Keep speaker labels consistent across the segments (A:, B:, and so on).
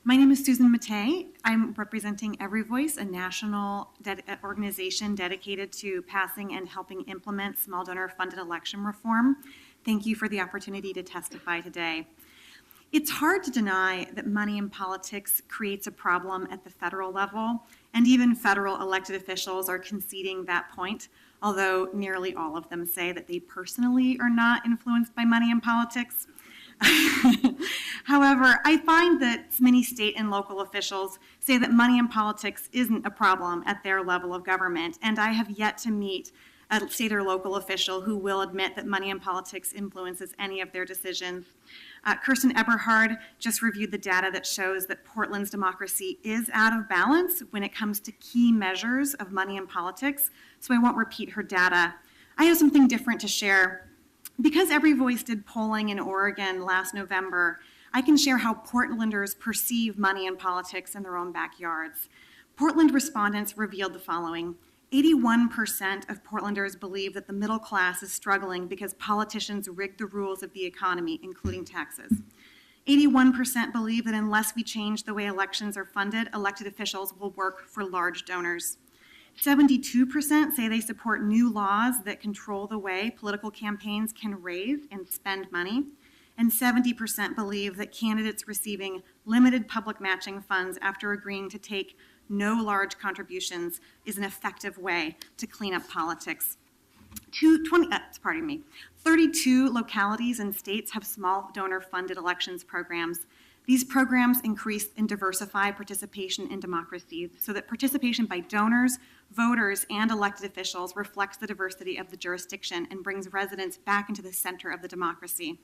A: My name is Susan Mottet. I'm representing Every Voice, a national organization dedicated to passing and helping implement small donor-funded election reform. Thank you for the opportunity to testify today. It's hard to deny that money in politics creates a problem at the federal level, and even federal elected officials are conceding that point, although nearly all of them say that they personally are not influenced by money in politics. However, I find that many state and local officials say that money in politics isn't a problem at their level of government, and I have yet to meet a state or local official who will admit that money in politics influences any of their decisions. Kirsten Eberhard just reviewed the data that shows that Portland's democracy is out of balance when it comes to key measures of money in politics, so I won't repeat her data. I have something different to share. Because Every Voice did polling in Oregon last November, I can share how Portlanders perceive money in politics in their own backyards. Portland respondents revealed the following. 81% of Portlanders believe that the middle class is struggling because politicians rigged the rules of the economy, including taxes. 81% believe that unless we change the way elections are funded, elected officials will work for large donors. 72% say they support new laws that control the way political campaigns can raise and spend money. And 70% believe that candidates receiving limited public matching funds after agreeing to take no large contributions is an effective way to clean up politics. 32 localities and states have small donor-funded elections programs. These programs increase and diversify participation in democracy so that participation by donors, voters, and elected officials reflects the diversity of the jurisdiction and brings residents back into the center of the democracy.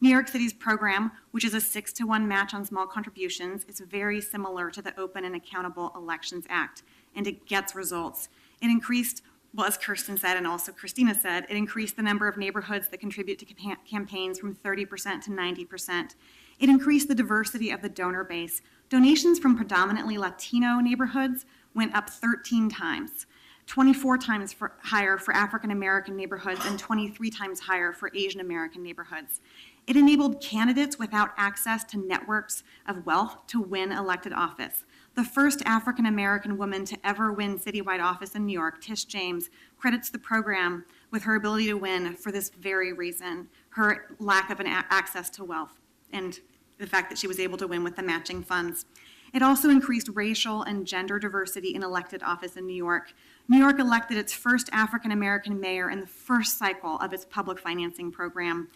A: New York City's program, which is a 6-to-1 match on small contributions, is very similar to the Open and Accountable Elections Act, and it gets results. It increased, well, as Kirsten said and also Christina said, it increased the number of neighborhoods that contribute to campaigns from 30% to 90%. It increased the diversity of the donor base. Donations from predominantly Latino neighborhoods went up 13 times, 24 times higher for African American neighborhoods and 23 times higher for Asian American neighborhoods. It enabled candidates without access to networks of wealth to win elected office. The first African American woman to ever win citywide office in New York, Tish James, credits the program with her ability to win for this very reason, her lack of access to wealth and the fact that she was able to win with the matching funds. It also increased racial and gender diversity in elected office in New York. New York elected its first African American mayor in the first cycle of its public financing program.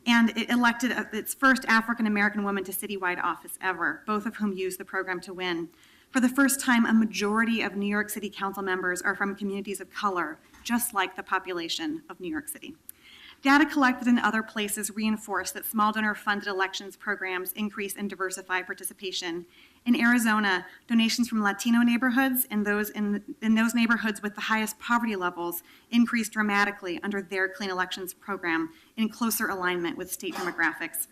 A: And it elected its first African American woman to citywide office ever, both of whom used the program to win. For the first time, a majority of New York City Council members are from communities of color, just like the population of New York City. Data collected in other places reinforce that small donor-funded elections programs increase and diversify participation. In Arizona, donations from Latino neighborhoods and those in those neighborhoods with the highest poverty levels increased dramatically under their Clean Elections program in closer alignment with state demographics.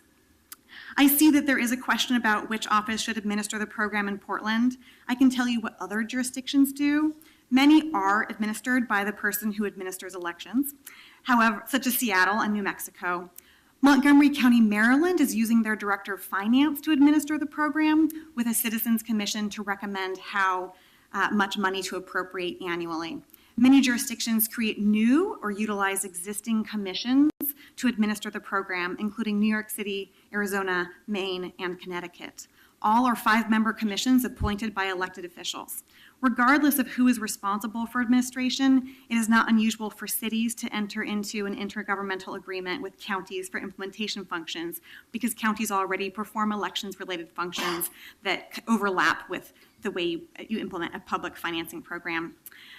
A: I see that there is a question about which office should administer the program in Portland. I can tell you what other jurisdictions do. Many are administered by the person who administers elections, however, such as Seattle and New Mexico. Montgomery County, Maryland is using their Director of Finance to administer the program with a Citizens Commission to recommend how much money to appropriate annually. Many jurisdictions create new or utilize existing commissions to administer the program, including New York City, Arizona, Maine, and Connecticut. All are 5-member commissions appointed by elected officials. Regardless of who is responsible for administration, it is not unusual for cities to enter into an intergovernmental agreement with counties for implementation functions because counties already perform elections-related functions that overlap with the way you implement a public financing program.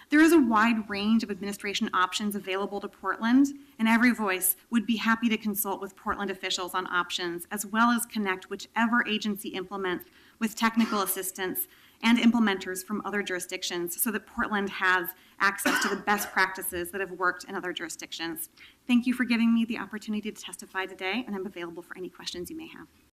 A: There is a wide range of administration options available to Portland, and Every Voice would be happy to consult with Portland officials on options, as well as connect whichever agency implements with technical assistance and implementers from other jurisdictions so that Portland has access to the best practices that have worked in other jurisdictions. Thank you for giving me the opportunity to testify today, and I'm available for any questions you may have.